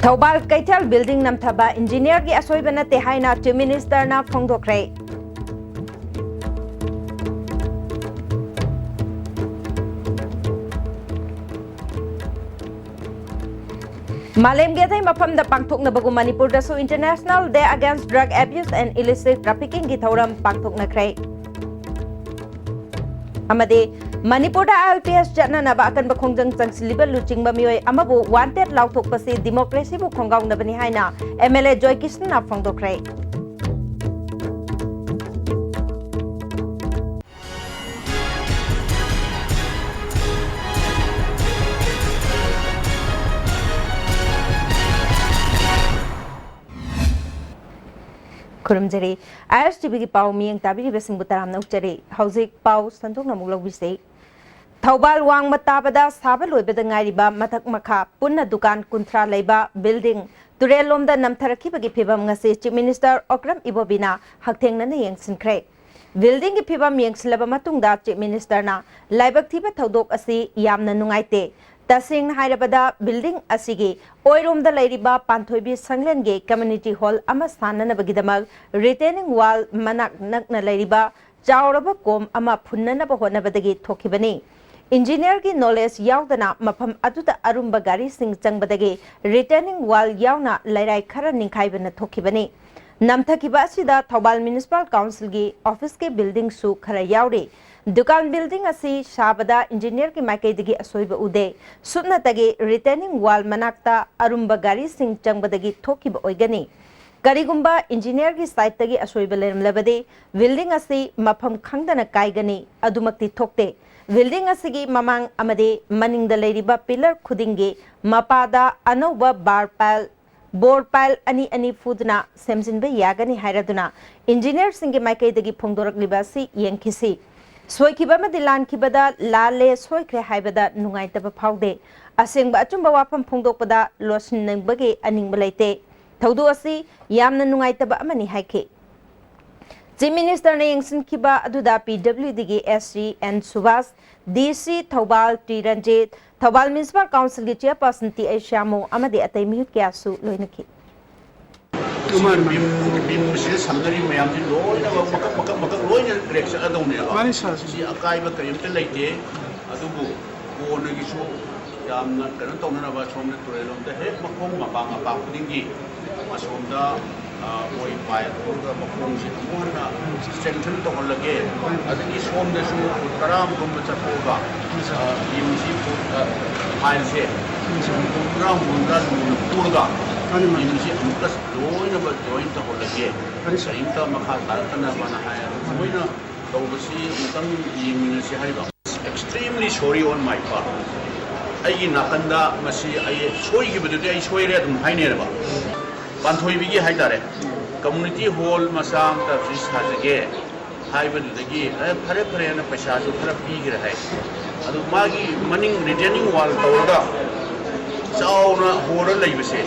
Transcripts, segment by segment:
Thoubal Kaithal building नमथबा engineer की असोइबा नते हाइना chief minister ना फोंदोखरे। मालेम के अथई मफम दा पांगथोकनबगु मणिपुर दसु international day against drug abuse and illicit trafficking की थौरम पांगथोकनखरे। अमदे मणिपुर ILPS चटननबा अकनब खोंजंग चंगसिलिबा लुचिंगबा मियोय अमबु वांटेड लाउथोकपसि डेमोक्रेसी बु खोंगाउनबनि हाइना MLA जॉय किशन ना फोंदोखरे। खुरमजरी ISTV की पाव मियंग ताबिरी बेसिंग तराम नौचरी हौजिक पाव संतोक नमुक लौबिसे थौबाल वांग मताबदा साबा लोइबदा ngairiba mathak makha punna dukan kunthra leiba building turelomda namtharakibagi phibam ngasi chief minister Okram Ibobina hakthengna yengsinkhre building ki phibam yengsilaba matungda chief minister na laibak thiba thodok asi yamna nungaite तसिंग हाइरबदा building असिगी ओइरोमदा लैरिबा पांथोइबी संगलेनगे community hall अमा साननबगिदमक retaining वाल मनाक नकना लैरिबा चावरबा कोम अमा फुन्ननबा होनबदगी थोखिबनी इंजीनियर की नॉलेज यावदना मफम अदुदा अरुंबा गारी सिंग चंगबदगी रिटेनिंग वाल यावना लैराई खरा निखाइबना थोखिबनी नमथकिबा असिदा थौबाल म्युनिसिपल काउंसिल की ऑफिस के बिल्डिंग सु खरा यावरे दुकान बिल्डिंग असी शाबदा इंजीनियर की माइकैदगी असोइबा उदे सुनतगी रिटेनिंग वाल मनाक्ता अरुंबा गारी सिंग चंगबदगी थोखिबा ओइगनी करिगुंबा इंजीनियर की साइट तगी असोइबा लेरमलबदे बिल्डिंग असी मफम खंगदना काइगनी अदुमक्ति थोकते बिल्डिंग असिगी ममांग अमदे मनिंगदा लेरिबा पिलर खुदिंगे मपादा अनौबा बोर पाइल अनि अनि फुदना सेमजिनबा यागनी हाइरदुना इंजीनियर सिंगे माइकैदगी फोंदोरकलिबा सि यंखिसी सोइखिबा लानखिबदा लाले सोइख्रे हाइबदा नुंगाइतबा फाउदे असेंबा अचुंबा वाफम फोंदोकपदा लोसननबगे अनिंगबा लैते थौदो असि यामना नुंगाइतबा अमनि हाइखे चीफ मिनिस्टर ने यंगसिनखिबा अदुदा PWD की SC N Subhash DC Thoubal T Ranjit Thoubal municipal council की चेयरपर्सन T श्यामो अमदे अतै मिहुत क्यासु लोइनखि samdari mayam ji loina makak loina reaction adone mani sa si akai ba karimte leite adubu kona gi so yamna kana tawna ba somna turelom da he makhong mapa pudingi asomda oi pai orga makhong si amona strengthen to lage adagi somda su karam gum chapoga imsi file se ram bunda turga imsi amkas loina ba join to lage Sainta makha tarakana bana haya moina tawbasi mutang yimnasi haiba extremely sorry on my part ai nakanda masi ai soi gi bedu ai soi re dum haine ba banthoi bi gi haidare community hall masam ta fis hajage haiba dagi phare na paisa ju phara pi gi hai adu magi maning retaining wall tawga chauna hora leibase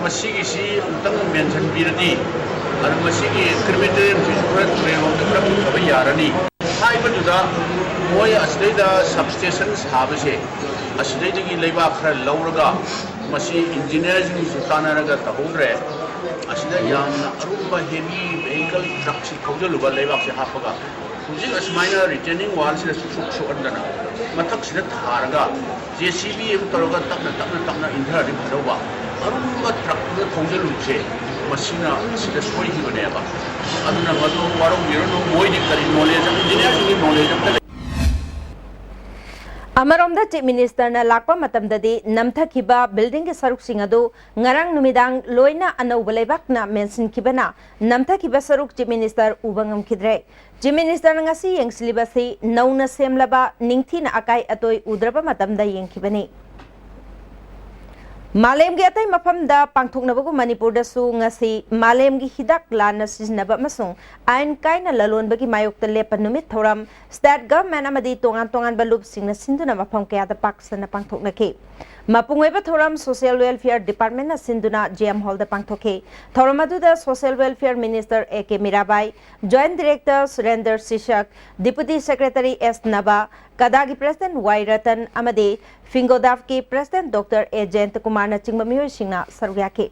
masi gi si mutang mention biradi and masigi criminal physical training the prabhu yarani haibaduda moy asdeda substations habase asdeda gi leiba khara lauraga masi engineering sutanaraga tahudre asida yamna arumba heavy vehicle trucks khawjaluba leiba se hapaga hujik asmaina retaining wall se su andana mathak sida tharaga JCB em toroga takna inthari bhadoba arumba truck na khawjaluse मशीना सिदा सोई ही बनेबा अदुना मदो वारो मिरनो मोय दि करी knowledge engineer की knowledge अमरोमदा chief minister ना Lakpa मतमददी नमथखिबा building के सरुक सिंग अदु ngarang numidang loina anauba leibakna mention खिबना नमथखिबा सरुक चीफ मिनिस्टर उबंगम खिद्रे चीफ मिनिस्टर ngasi yengslibasi नौना सेमलबा निंगथिना अकाई अतोय उद्रबा मतमदा यंगखिबनी मालेम की अतई मफमदा पांथोकनबगु मणिपुर दसु ngasi मालेम की हिदाक लाना सिजनबा मसुंग आइन काइना ललोनबगी मायोक्ता लेपन नुमित थौरम स्टेट गवर्नमेंट अमदी तोंगान बलुप सिंगना सिंदुना मफम कयादा पाकसना पांथोकनखि Mapungoiba Thoram Social Welfare Department Sinduna GM Hall the Pangthoke. Thoramadu Social Welfare Minister A.K. Mirabai, Joint Director Surender Sishak, Deputy Secretary S. Naba, Kadagi President Y. Ratan Amade, Fingodavki President Dr. A. Jayant Kumar Nachingmamiyo Singna Sarwyake.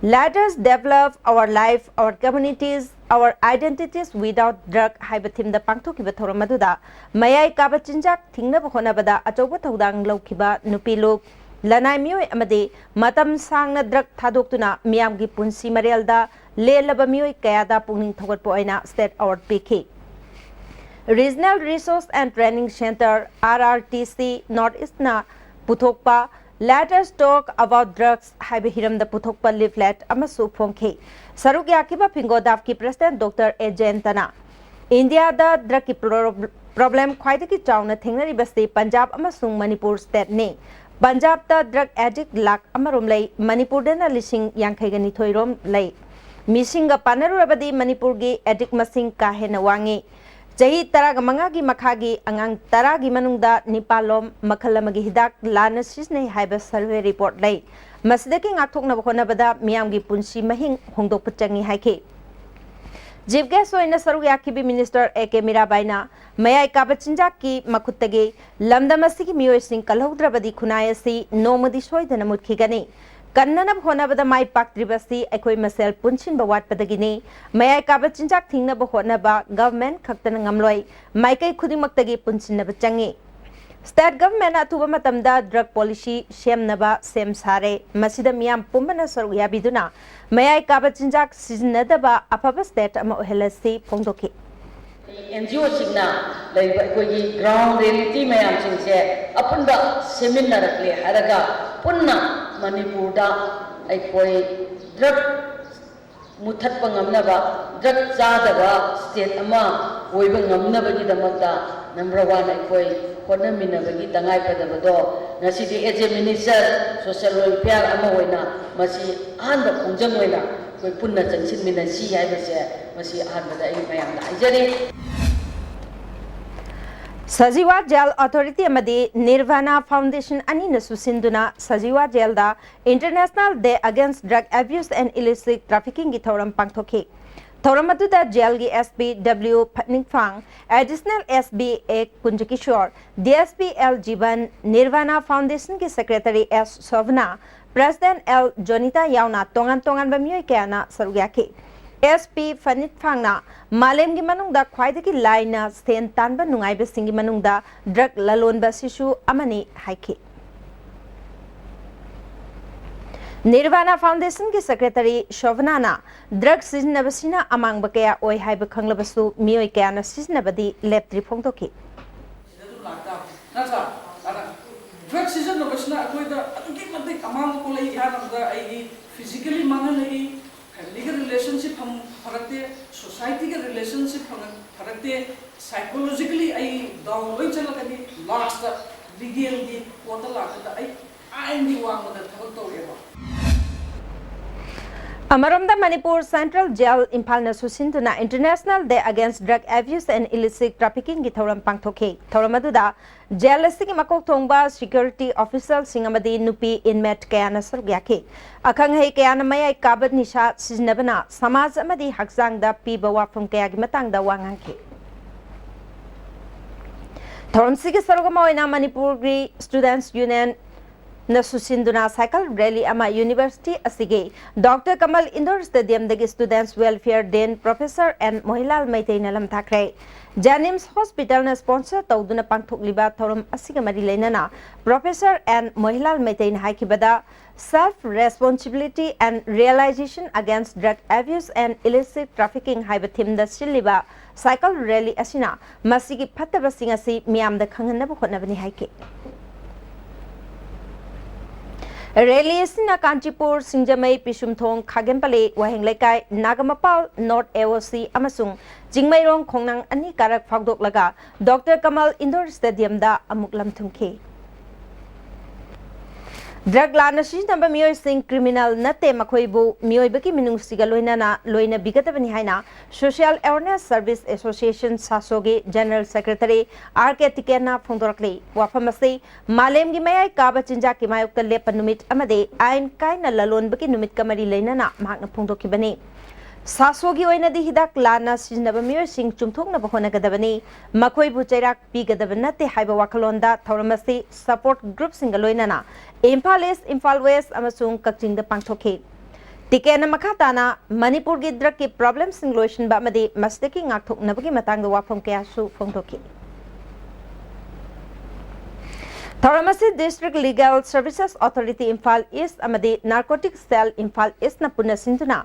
Let us develop our life, our communities, our identities without drug haibathim the pangthokiba thoramaduda mayai kaba chinjak thingnaba honabada achoba thodang lawkiba nupiluk lanai mioi amade matam sangna drug thadoktuna miyamgi punsi marialda lelaba mioi kayada pungning thogatpo aina state award pk Regional Resource and Training Center RRTC Northeast na puthokpa Let us talk about drugs. Haiba hiram da puthokpa leaflet amasu phongkhe. Saruk yakiba Fingodavki President Dr. A. Jayantana. India da drug ki problem khwaidagi chawna thengnari basti Punjab amasung Manipur state ne. Punjab da drug addict lak amarom lei Manipur dana lising yankhai thoirom lei. Misinga panarurabadi Manipur gi addict masing kahena wangi. Jahi taraga mangagi makhagi angang taragi manungda nipalom makhalamagi hidak lana sisne haiba survey report lai masidaki ngathok na bkhona bada miyamgi punsi mahing hongdok pachangi haike Chief Guest oina saru yakibi Minister A.K. Mirabai na mayai kabachinjak ki makuttagi lamdamasigi miyoi sing kalhaudrabadi khunai asi nomadi soidana mutkigani Kannanab honabada mai paktribasi ekoi masel punchin bawat padagini mayai kaba chinjak thingnaba honaba government khaktana ngamloi maikai khudimaktagi punchinaba changi State government atuba matamda drug policy semnaba sem sare masida miyam pumbana saru yabiduna mayai kaba chinjak siznadaba afaba state ama ohelasi phongdoki NGO singna laiba ekoi ground reality mayam singse apunba seminar rakle haraga punna Manipur da aikoi drug muthat pangamnaba drug chadaba state ama oiba ngamnaba gi damakta number 1 aikoi honaminaba gi tangai padabado nasidi as a minister social welfare ama hoina masi ahanba khongjang hoina koi punna changsin minasi haibase masi ahanba da ai mayam da haijari Sajiwa Jail Authority amadi Nirvana Foundation anina susinduna Sajiwa Jail da International Day Against Drug Abuse and Illicit Trafficking gi thoram pangthoke. Thoram aduda jail gi SP W Patningphang, Additional SP A Kunjakishore, DSP L Jiban, Nirvana Foundation gi Secretary S Sovna, President L Jonita Yauna tongan bamiyoi kayana sarugyake. SP Fanit Phangna Malem gi manungda khwaidagi laina sten tanba nungaiba singi manungda drug lalonba sisu amani haike Nirvana Foundation ki Secretary Shovnana drug siznabasina amang bakaya oi haiba khanglabasu mioi kayana siznabadi leptri phongtoki drug siznabasina akoida atuki matik amang ko lei hanamda ai physically mangalei legal relationship हम फरकते society के relationship हम फरकते psychologically आई दाव लोई चला कभी last legal की कोटा लाता आई आईनी वांग मदद थबक तो ये Amaramda Manipur Central Jail Impal na susinduna International Day Against Drug Abuse and Illicit Trafficking gi thoram pangthoke thoramaduda jail sigi makok thongba security official singamadi nupi inmate kayana sargyake akhang hei kayana mayai kabat nisha siznabana samaj amadi hakjang da piba wafum kaya gi matang da wangangke thoram sigi sarugama oina Manipur gi Students Union na susinduna cycle rally ama university asige Dr. Kamal Indoor Stadium dagi Students Welfare Den Professor and Mohilal Maitai nalam thakre Janims Hospital na sponsor tawduna pangthokliba thorum asiga mari leinana Professor and Mohilal Maitai na haikibada self responsibility and realization against drug abuse and illicit trafficking haiba theme da siliba cycle rally asina masigi phattaba singasi miyam da khanganna hotnabani haike Rally isina Kanchipur, Singjamai, Pishumthong, Khagempale, Wahenglaikai, Nagamapal, North AOC, Amasung, Jingmairong, Kongnang, Ani Karak Phagdok Laga, Dr. Kamal Indoor Stadium da Amuklam Thumke. Drug लाना सिजनब मियोइसिंग criminal नते मखोइबु मियोइबकी मिनुंगसिगा लोइना बिगतबनी हाइना सोशल अवेयरनेस सर्विस एसोसिएशन सासोगे जनरल सेक्रेटरी आर.के. टिकेना फोंदोरकले वाफमसे मालेमगी मयाई काबा चिंजा की मायुक्त लेप नुमित अमदे आइन काइना ललोनबकी नुमित कमरी लेना मागना फोंदोकिबनी सासोगी ओइनदी हिदाक लाना सिजनब मियोइसिंग चुमथोंगनब होनगदबनी मखोइबु चैराक पीगदब नते हाइबा वाखलोंदा थौरमसी सपोर्ट ग्रुप सिंगा लोइनाना इम्फाल ईस्ट इम्फाल वेस्ट अमसुंग कक्चिंगदा पांगथोखे टिकेना मखाताना मणिपुर की ड्रग की प्रॉब्लम सिंग लोइशनबा अमदि मस्दकी ngaktoknabagi matangda wafam kayasu फोंदोखे थौरमसी district legal services authority Imphal east अमदि नार्कोटिक सेल इम्फाल ईस्ट न पुनः सिंधुना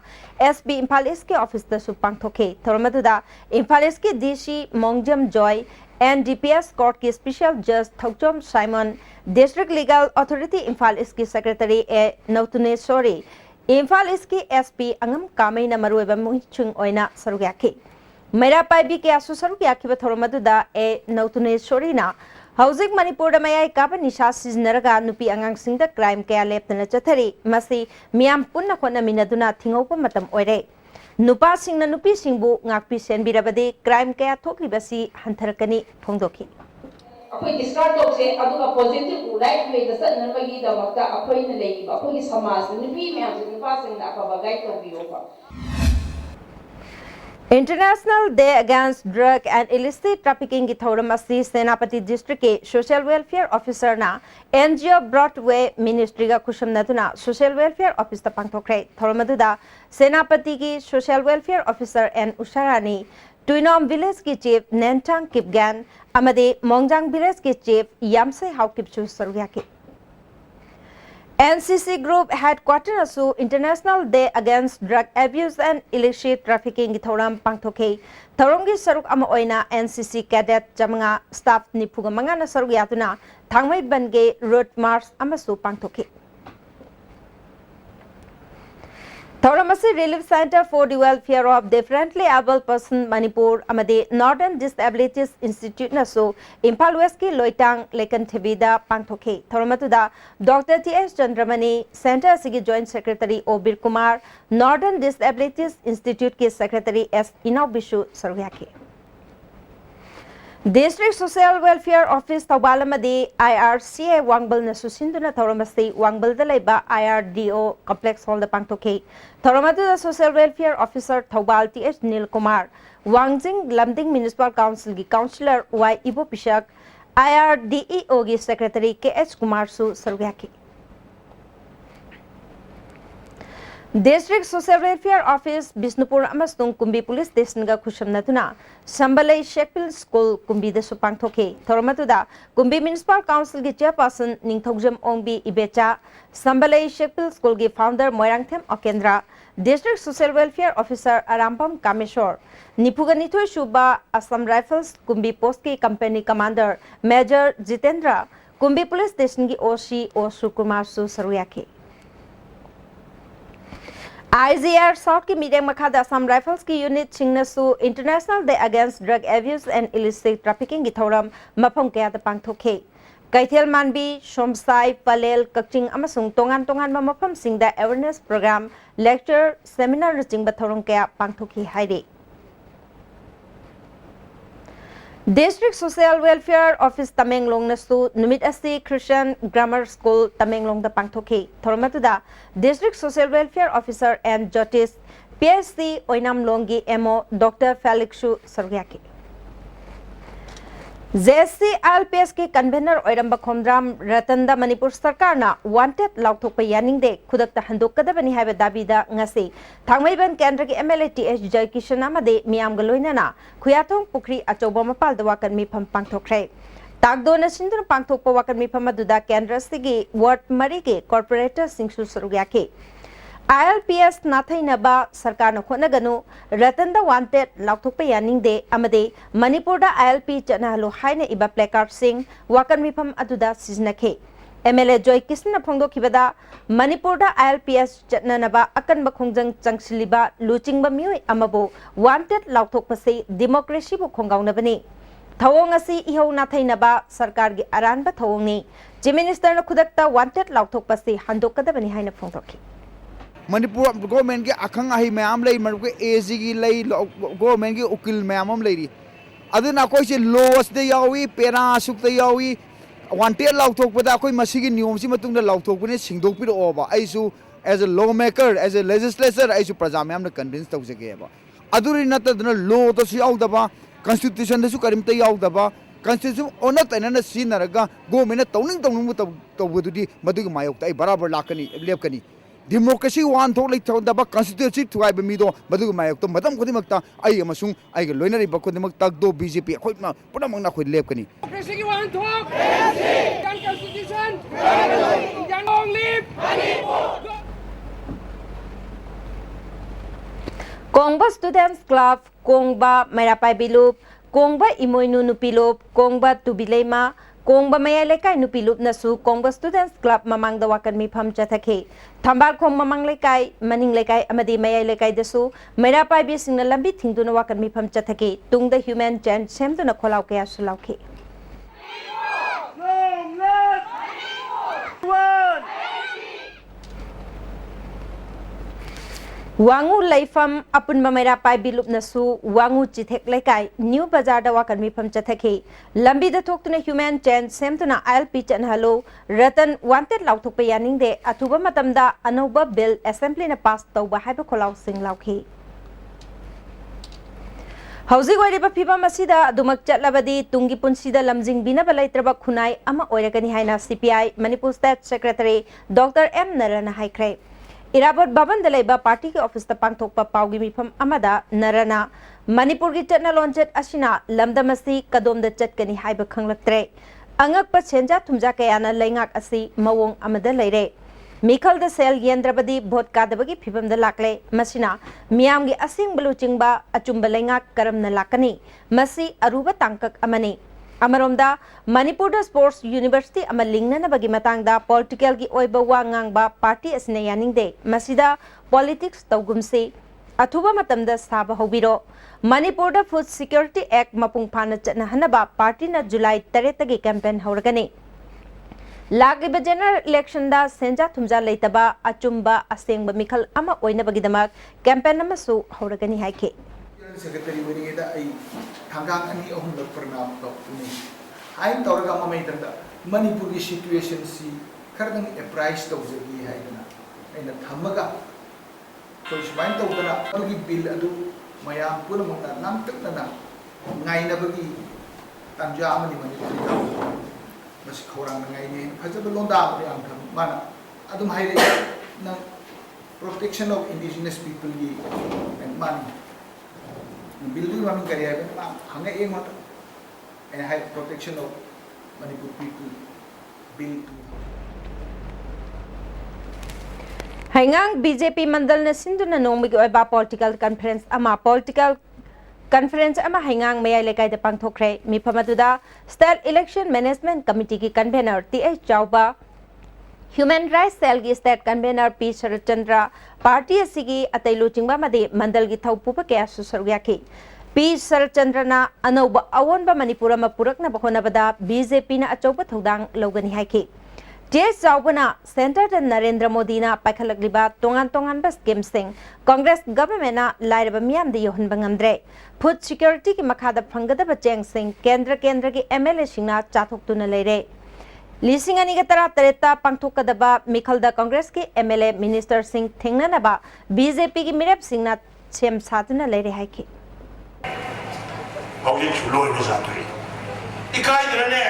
एसबी इम्फाल ईस्ट के ऑफिस दसु पांगथोखे थौरमदुदा इम्फाल ईस्ट के DC Mongjam Joy NDPS court की स्पेशल जज Thouchom Simon district legal authority Imphal east की सेक्रेटरी ए नौतुनेश्वरी इम्फाल ईस्ट की एसपी अंगम कामेना मरुएबा मुहिचुंग ओइना सरुयाखे मेरा पाइबी के आसु सरुयाखिबा थौरमदुदा ए नौतुनेश्वरीना हौजिक मणिपुर मयाई काबा निशा सिजनरगा नुपी अंगांगसिंगदा क्राइम कया लेपतना चथरी मसी मियाम पुन्ना खोनमिनदुना थिंगौपा मतम ओइरे नुपासिंगना नुपीसिंगबु ngakpi senbirabade क्राइम कया थोक्लिबसी हंथरकनी फोंदोखि अखोई डिस्कार्ड तौसे अदुगा पॉजिटिव राइट वे द सननबगी दमकता अखोइना लेइबा अखोई समाज नुपी म्याम नुपासिंगना अफबा गाइड तौबियोबा international day against drug and illicit trafficking की थौरमसी सेनापति डिस्ट्रिक्ट के सोशल वेलफेयर ऑफिसर ना एनजीओ ब्रॉडवे मिनिस्ट्री का खुशमनदुना सोशल वेलफेयर ऑफिस पांगथोख्रे थौरमदुदा सेनापति की social welfare officer N Usharani Tuinom village की चीफ नेंटांग किपगैन अमदे मोंगजांग विलेज के chief यामसे हाउकिपचु सरुयाके NCC Group Headquarter asu International Day Against Drug Abuse and Illicit Trafficking ki thoram pangthoke thoronggi saruk ama oina NCC cadet jamanga staff nipuga manga na saruk yatuna thangmai bange road march amasu pangthoke Thoramasi Relief Center for the Welfare of Differently Able Person Manipur amade Northern Disabilities Institute nasu Impal West ki Loitang Lekan Thebida pangthoke Thoramatuda Dr. T.S. Chandramani Center sigi Joint Secretary Obir Kumar Northern Disabilities Institute ki Secretary S. Inaw Bishu Sarugyake District Social Welfare Office Taubalamadi IRCA Wangbal na susinduna Thoramasi Wangbal dalaiba IRDO Complex Hall the Pangtoke Thoramadu the Social Welfare Officer Taubal T.H. Nil Kumar Wangjing Lamding Municipal Council ki Councillor Y. Ibo Pishak IRDEO ki Secretary K.H. Kumar Su Sarugyake District Social Welfare Office Bisnupur amasung Kumbi Police Station ga khushamnatuna Sambalai Shekpil School Kumbi de supangthoke Thoramatuda Kumbi Municipal Council ki chairperson Ningthogjam Ongbi Ibecha Sambalai Shekpil School ki founder Moirangthem Okendra District Social Welfare Officer Arampam Kameshwar Nipuganithoi Shuba Assam Rifles Kumbi Post ki Company Commander Major Jitendra Kumbi Police Station ki OC O Sukumar Su Saruyake IGR South की medium मखादा Assam rifles की unit चिंगनसु international day against drug abuse and illicit trafficking की थौरम मफम कयादा पांगथोखे कैथेल मानबी सोमसाई पलेल कक्चिंग अमसुंग तोंगान तोंगान मफम सिंगदा अवेयरनेस प्रोग्राम लेक्चर सेमिनार चिंग बथौरम कया पांगथोखी हाइरे District Social Welfare Office Tamenglong nasu numit asi Christian Grammar School Tamenglong da pangthoke Thoramatuda District Social Welfare Officer and Justice PSC Oinam Longi MO Dr. Felix Shu Sarugyake JSC LPS के convener ओइरंबा खोमद्राम रतनदा Manipur सरकार ना wanted लाउथोकपा यानिंगदे खुदकता हंदोकदबनी हाइबा दाबीदा ngasi थांगमैबन केंद्र के MLA TH Jaikishan अमदे मियाम गलोइनाना खुयाथोंग Pukhri अचौबा मपाल दवाकन मिफम पांगथोखरे ताकदोना सिंदुन पांगथोकपा वाकन मिफम अदुदा केंद्र सिगी ward मरी के कॉर्पोरेटर सिंगसु सरुग्याके ILPS नाथैनबा सरकार खोनगनु रतनदा वांटेड लाउथोकपा यानिंगदे अमदे मणिपुरदा ILP चनाहलो हाइना इबा प्लेकार्ड सिंग वाकन मिफम अदुदा सिजनखे MLA Joy Kisna फोंदोखिबदा मणिपुरदा ILPS चननबा अकनबा खोंजंग चंगसिलिबा लुचिंगबा मियोय अमबो वांटेड लाउथोकपसे डेमोक्रेसी बु खोंगाउनबनी थवोंग असी इहो नाथैनबा सरकार की अरानबा थवोंगनी चीफ मिनिस्टर खुदकता वांटेड लाउथोकपसी हंदोकदबनी हाइना फोंदोखी मणिपुर गवर्नमेंट के अखंग अहि मैम लई मणिपुर एजी की लई गवर्नमेंट की उकिल मैम लेरी अदुना कोई से लोस दे यावी पेरा सुक दे यावी वांटेड लाउथोकपदा कोई मसीगी नियम सी मतुंग लाउथोकपने सिंगदोकपिरोबा आइसु as a law maker as a legislature आइसु प्रजा मैम कन्विंस तौजगेबा अदुरी नतदना लॉ तो यावदबा कॉन्स्टिट्यूशन दसु करिमता यावदबा कॉन्स्टिट्यूशन ओना तैना सिनरगा गवर्नमेंट तौनिंग तौबदुदी मदुग मायोक्ता आई बराबर लाकनी लेपकनी डेमोक्रेसी वान थोक लेथौदबा कॉन्स्टिट्यूशन थुआइब मीदो मदुग मायोक्ता मदम खुदिमक्ता आई अमसुंग आई गे लोइनरिबा खुदिमक्ता दो बीजेपी अखोइमा पुनमंगना खोइ लेपकनी डेमोक्रेसी की वान थोक कॉन्स्टिट्यूशन जंगोंग लिप कोंगबा स्टूडेंट्स क्लब कोंगबा मेरापाई बिलुप कोंगबा इमोइनु नुपिलुप कोंगबा तुबिलेमा कोंगबा मयाई लेकाई नुपिलुप नसु कोंगबा स्टूडेंट्स क्लब ममांग द वाकन मिफम चथखे थंबाल खोम ममांग लेकाई मनिंग लेकाई अमदी मयाई लेकाई दसु मेरापाई बि सिंगना लंबी थिंगदुना वाकन मिफम चथखे तुंग द ह्यूमन चेन सेमदुना खोलाव कया सुलावखे वांगू लाइफम अपुनबा मेरापाई बिलुप नसु वांगू चिथेक लेकाई न्यू बाजार दा वाकन मिफम चथखे लंबी द थोक्तुना ह्यूमन चेन सेमतुना आईएलपी चनहलो रतन वांटेड लाउथोकपा यानिंगदे अथुबा मतमदा अनौबा बिल असेंबली ना पास तौबा हाइबा खोलाव सिंग लाउखी हौजिक ओइरिबा फिबम असिदा अदुमक चटलबदी तुंगी पुंसीदा लमजिंग बिनाबा लैत्रबा खुनाई अमा ओइरगनी हाइना CPI Manipur state secretary doctor M नरना हाइख्रे इराबोट भवन दलेबा पार्टी के ऑफिस ता पांगथोकपा पाउगी मिफम अमदा नरना मणिपुर की चटना लॉन्चेट असिना लमदमसी कदोमदा चटकनी हाइबा खंगलक्त्रे अंगकपा सेंजा थुमजा कयाना लैंगाक असि मवोंग अमदा लैरे मिखल द सेल येंद्रबदी भोट कादबगी फिबम द लाकले मसिना मियाम गी असिंग बलुचिंगबा अचुंबा लैंगाक करमना लाकनी मसी अरुबा तांकक अमनी अमरोमदा मणिपुर स्पोर्ट्स यूनिवर्सिटी अमा लिंगननबगी मतंगदा पॉलिटिकल की ओइबा वा nganगबा पार्टी असने यानिंगदे मसिदा पॉलिटिक्स तौगुमसे अथुबा मतमदा साबा होबिरो मणिपुर फूड सिक्योरिटी एक्ट मपुंग फाना चटनहनबा पार्टी ना जुलाई 3 तगी कैंपेन हौरगने लागिबा जनरल इलेक्शन दा सेंजा थुमजा लेतबा अचुंबा असेंगबा मिखल अमा ओइनबगीदमक कैंपेन अमसु हौरगनी हाइखे सेक्रेटरी वरिगेदा आई थांगांग अनि अहुम द प्रणाम तौनी आइन तौरगा ममैतंदा मणिपुर की सिचुएशन सी खरदंग एप्राइस तौजगी हाइदना आइना थमगा कोई सुमाइन तौदना अदुगी बिल अदु मयाम पुनमंगना नामतकना ngainabagi tanja amani mणिपुर बस खौरांग ngaine फजब लोंदा याम थम माना अदुम हाइरे ना प्रोटेक्शन ऑफ इंडिजिनस पीपल की एंड मानी बिल्डिंग वामिंग करिया है हंगे एक मत and high protection of Manipur people bill हैंगांग बीजेपी मंडल ने सिंधुना नोंगबगी ओइबा पॉलिटिकल कॉन्फ्रेंस अमा हैंगांग मयाई लेकाई द पांगथोखरे मिफमदुदा स्टेट इलेक्शन मैनेजमेंट कमिटी की convener TH Chaoba human rights cell की state convener P Sharatchandra party असिगी अतैलु चिंगबा मदे मंडल की थौपुबा कया सुसरुयाखी पी शरदचंद्रना अनौबा अवोनबा मणिपुर मा पुरकना बखोनबदा बीजेपी ना अचौबा थौदांग लौगनी हाइखी टीएच चाउबना सेंटर द नरेंद्र मोदी ना पाइखलकलिबा तोंगान तोंगान बस स्कीम सिंह कांग्रेस गवर्नमेंट ना लाइरबा मियाम दे योहनबा ngamdre फूड सिक्योरिटी की मखादा फंगदबा चेंग सिंह केंद्र की एमएलए सिंगना चाथोक्तुना लेरे लिसिंग अनिगा तरा तरेता पांगथोकदबा मिखलदा कांग्रेस के एमएलए मिनिस्टर सिंह थेंगननबा बीजेपी की मिरेप सिंगना सेम साधुना लेरे हाइखी हौजिक सुलोय बजातुरी इकाइदरने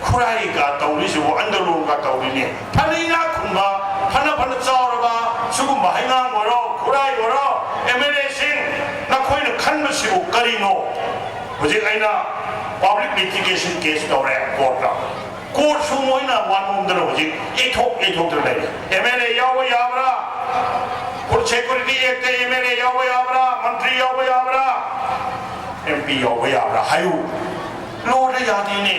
खुराई का तौरिसु अंदरो का तौरिने फनीना खुंबा फना चावरबा सुगुम हाइना मोरो खुराई मोरो एमएलए सिंह नखोइन खनबसिबु करिनो हौजिक आइना पब्लिक लिटिगेशन केस तौरे कोर्टा कोर्ट सुमोइना वानोमदनो हौजिक एथोक दरे एमएलए यावो याबरा फूड सिक्योरिटी एक्ट एमएलए यावो याबरा मंत्री यावो याबरा एमपी यावो याबरा हायु लोड यादीने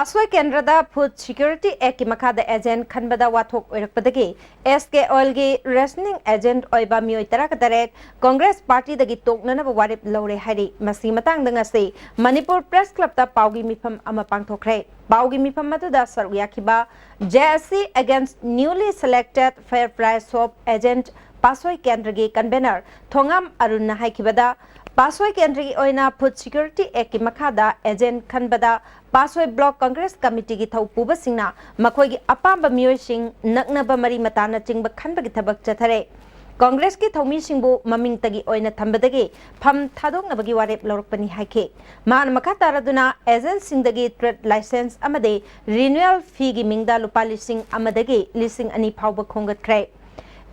पासवाई केंद्र फूड सिक्योरिटी एक्ट की मखादा एजेंट खनबदा वाथोक ओइरकपदगी एसके ऑयल की रेशनिंग एजेंट ओइबा मियोय तरक कांग्रेस पार्टी दगी तोकननब वारेप लौरे हारि मसी मतंग दंगसे मणिपुर प्रेस क्लब ता पाउगी मिफम अमा पांगथोखरे पाउगी मिफम मदुदा सरुक याखिबा JSC against newly selected fair price shop agent पासवाई केंद्र की कन्वेनर थोंगाम अरुण हाइखिबदा पासवाई केंद्र की ओइना फूड सिक्योरिटी एक्ट की मखादा एजेंट खनबदा पासवाई ब्लॉक कांग्रेस कमिटी की थौ पुबसिंगना मखोई अपांब मियोइसिंग नकनब मरी मताना चिंब खनबगी थबक चथरे कांग्रेस की थौमीसिंगबु ममिंगतगी ओइना थंबदगी फम थादोंगनबगी वारेप लौरकपनी हाइखे मान मखा तारदुना एजेंट सिंगदगी ट्रेड लाइसेंस अमदे रिन्यूअल फी की मिंगदा लुपा लिसिंग अमदगी लिसिंग अनि फावब खोंगतख्रे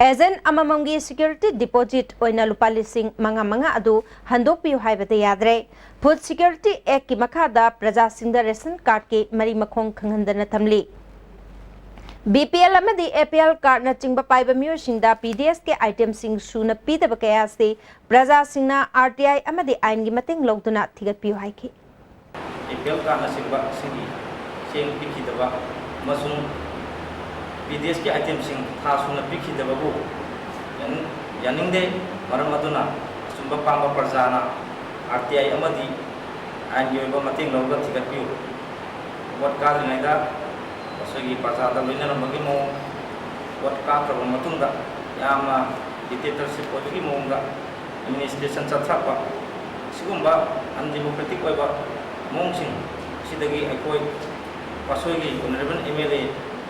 एजेंट अममंगी सिक्योरिटी डिपोजिट ओइना लुपा लिसिंग मंगा मंगा अदु हंदोपियु हाइबते यादरे फूड सिक्योरिटी एक्ट की मखादा प्रजा सिंह रेशन कार्ड के मरी मखोंग खंगहंदना थमली बीपीएल अमदी एपीएल कार्ड न चिंब पाइब मियोसिंगदा पीडीएस के आइटम सिंग सुन पीदब कया से प्रजा सिंह आरटीआई अमदी आइन की मतिंग लौदुना थिगपियु हाइखि एपीएल कार्ड न सिंबा सिंगी चेंग पिखिदबा मसुंग पीडीएस के आइटम सिंग था सुन पिखिदबबु यानिंगदे मरम अदुना सुंबा पांबा प्रजाना आरटीआई अमदी आइन की ओइबा मतिंग लौदा थिगपियु वोट कादनाइदा असोगी प्रजादा लोइनरमगी मो वोट कात्रब मतुंगा यामा डिक्टेटरशिप ओइबगी मोंगा एडमिनिस्ट्रेशन चथरपा सिगुंबा अनडेमोक्रेटिक ओइबा मोंगसिंग सिदगी अखोय पासोगी ऑनरेबल एमएलए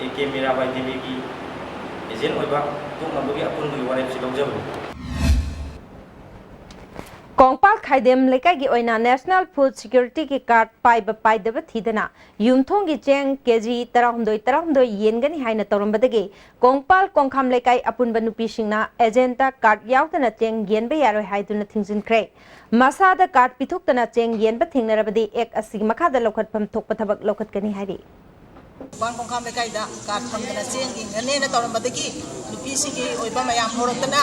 एके मीराबाई देवी की एजेंट ओइबा तुंगनबगी अपुनबगी वारेप लौजबु कोंगपाल खाइदेम लेकाई की ओइना नेशनल फूड सिक्योरिटी की कार्ड पाइब पाइदब थीदना युमथोंग की चेंग केजी 13 येनगनी हाइना तौरंबदगे कोंगपाल कोंखाम लेकाई अपुनब नुपीसिंगना एजेंटा कार्ड यावदना चेंग येनबे यारोय हाइदुना थिंजिनख्रे मसादा कार्ड पिथुक्तना चेंग येनब थिंगनरबदि एक असि मखादा लौखतफम थोकप थबक लौखतकनी हाइरि कोंखाम लेकाई दा कार्ड फंगना चेंग इंगनेना तौरंबदगी नुपीसिंगी ओइबा मयाम होरतना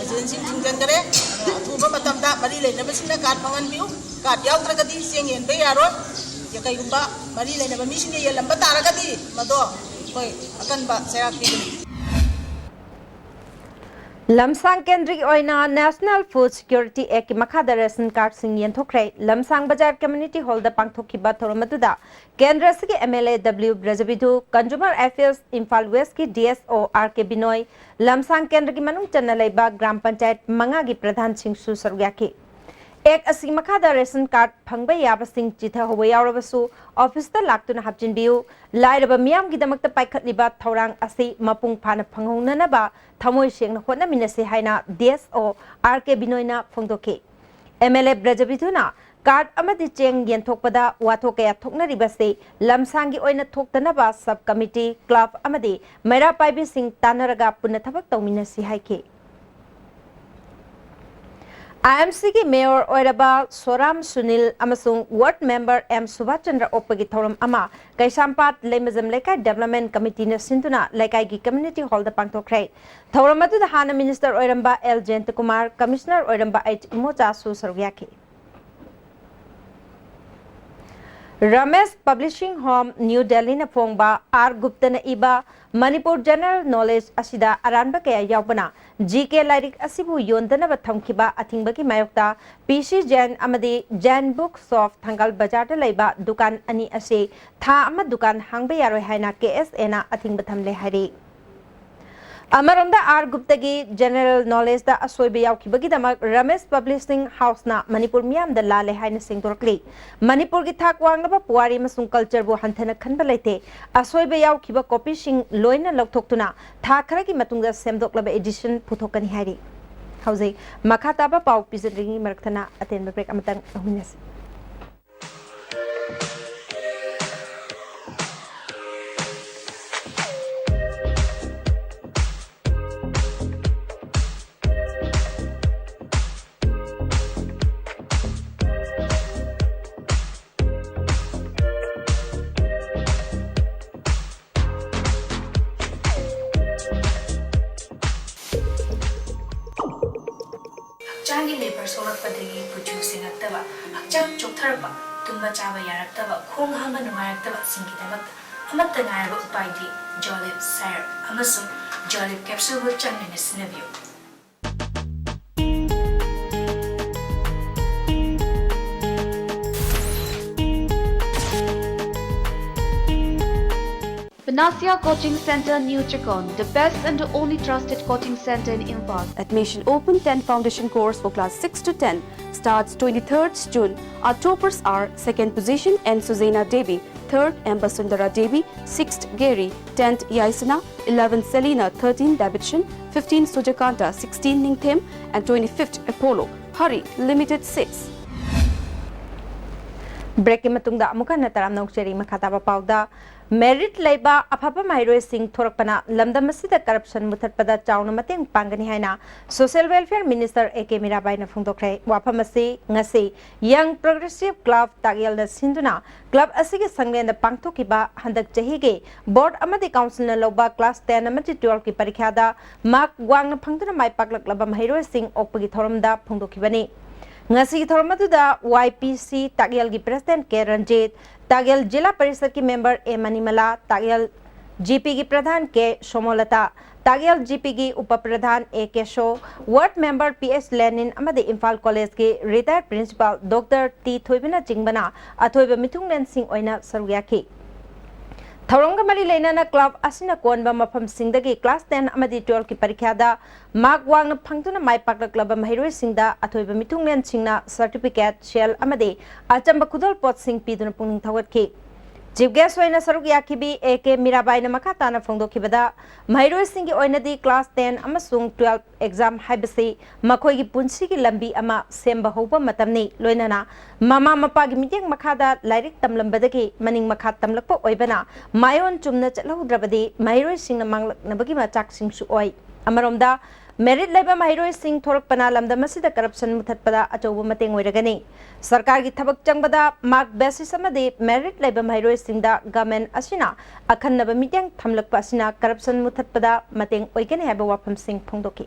एजेंसी थिंजनगरे अथुबा मतमदा मरी लेनबसिंगना कार्ड फंगनबियु कार्ड यावद्रगदी चेंग येनबे यारोय यकैगुंबा मरी लेनब मिसिंगे येलंबा तारगदी मदो कोई अकनबा सेरापीगनी लमसांग केंद्र की ओइना नेशनल फूड सिक्योरिटी एक्ट की मखादा रेशन कार्ड सिंग येंथोखरे लमसांग बाजार कम्युनिटी हॉल दा पांगथोखिबा थोरमदुदा केंद्र से MLA W Brajabidhu consumer affairs Imphal west की डीएसओ आरके बिनोय लमसांग केंद्र की मनुंग चन्ना लेबा ग्राम पंचायत मंगा की प्रधान सिंह सु सरुयाकी एक असि मखादा रेशन कार्ड फंगबे याबसिंग चिथा होबे यावरबसु ऑफिस ता लाक्तुना हापजिनबियु लाइरबा मियाम की दमकता पाइखतलिबा थौरांग असि मपुंग फाना फंगौननबा थमोय सेंगना होनमिनसे हाइना डीएसओ आरके बिनोयना फोंदोके एमएलए ब्रजबिधुना कार्ड अमदि चेंग येंथोकपदा वाथो कया थोकनरिबसे लमसांगी ओइना थोकतनबा सब कमिटी क्लब अमदि मैरा पाइबी सिंह तानरगा पुन थबक तौमिनसी हाइके IMC की मेयर ओइरबा सोराम सुनील अमसुंग ward member M Subhash Chandra ओपगी थौरम अमा कैसामपात लेमजम लेकाई डेवलपमेंट कमिटी ने सिंधुना लेकाई की कम्युनिटी हॉल दा पांगथोखरे थौरम अदुदा हाना मिनिस्टर ओइरंबा एल जयंत कुमार कमिश्नर ओइरंबा एच इमोचा सु सरुयाकी Ramesh publishing home new Delhi ने फोंगबा आर गुप्ता ने इबा मणिपुर जनरल नॉलेज असिदा अरानबा कया यावबना जीके लाइरिक असिबु योंदनब थमखिबा अथिंगबगी मायोक्ता पीसी जैन अमदि जैन बुक शॉप थंगल बाजार लेबा दुकान अनि असे था अमा दुकान हांगबे यारोय हाइना केएसए ना अथिंग थमले हाइरि अमरंदा आर गुप्ता की जनरल नॉलेज दा असोइबे यावखिबगी दमक रमेश पब्लिशिंग हाउस ना मणिपुर मियाम दा लाले हाइना सिंगदोरकली मणिपुर की थाक वांगनबा पुवारी मसुंग कल्चर बु हंथना खनबा लेते असोइबे यावखिबा कॉपी सिंग लोइना लौथोक्तुना था खरा की मतुंगदा सेमदोकलबा एडिशन पुथोकनी हाइरि हौजे मखाताबा पाउ पिजरिंगी मरखना अतेन ब्रेक अमतंग अहुनस हक्चांगी लेबर सोलकपदगी पुजु सिंगक्तबा हक्चांग चोथरबा tumba chaba yaraktaba khong hama nungairaktaba singgidamakta amatta ngairaba upaidi Jolib Syrup amasung Jolib Capsule bu changnina sinabiyo. Panacea Coaching Center, New Chakon, the best and the only trusted coaching center in Imphal. Admission open 10 foundation course for class 6 to 10 starts 23rd June. Our toppers are 2nd position N. Suzaina Devi, 3rd Amber Sundara Devi, 6th Gary, 10th Yaisana, 11th Selina, 13th Davidson, 15th Sujakanta, 16th Ningthem and 25th Apollo. Hurry, limited seats. Break matungda amuka nataram naukcheri makhataba pauda merit laiba afaba mairoi sing thorakpana lamdam asida corruption muthatpada chauna mateng pangani haina social welfare minister AK Mirabai na phungdokre waphamasi ngasi young progressive club tagyal na sinduna club asige sanglen na pangthokiba handak chahi ge board amadi council na loba class 10 amadi 12 ki parikha da mark wang na phangduna mai paklak laba mairoi sing okpagi thoramda phungdokibani ngasi thormatuda YPC Tagyal gi president K Ranjit Tagyal Jila Parishad ki member A Manimala Tagyal GP gi pradhan K Somolata Tagyal GP gi upapradhan A Kesho ward member PS Lenin amadi Imphal College ki retired principal Dr T Thoibina Jingbana athoiba mithunglen sing oina saruyaki Tharonga mari leinana club asina konba mafam singdagi class 10 amadi 12 ki parikha da mark wang phangtuna mai paklak laba mahiroi singda athoiba mithunglen singna certificate shell amadi achamba khudol pot sing piduna pungning thawatki chief guest oina saruk yakibi AK Mirabai na makata na phongdokhibada mahiroi singi oinadi class 10 amasung 12 exam haibasi makhoi gi punsi gi lambi ama semba hoba matamni loinana mama mapa gi mityang makhada lairik tamlambadagi maning makha tamlakpa oibana mayon chumna chalaudrabadi mahiroi singna manglak nabagi machak singsu oi amaromda merit laiba mahiroi sing thorakpana lamdam asida corruption muthatpada achauba mateng oiragani sarkar gi thabak changbada mark basis amadi merit laiba mahiroi singda government asina akhannaba mityang thamlakpa asina corruption muthatpada mateng oigani haiba wafam sing phongdoki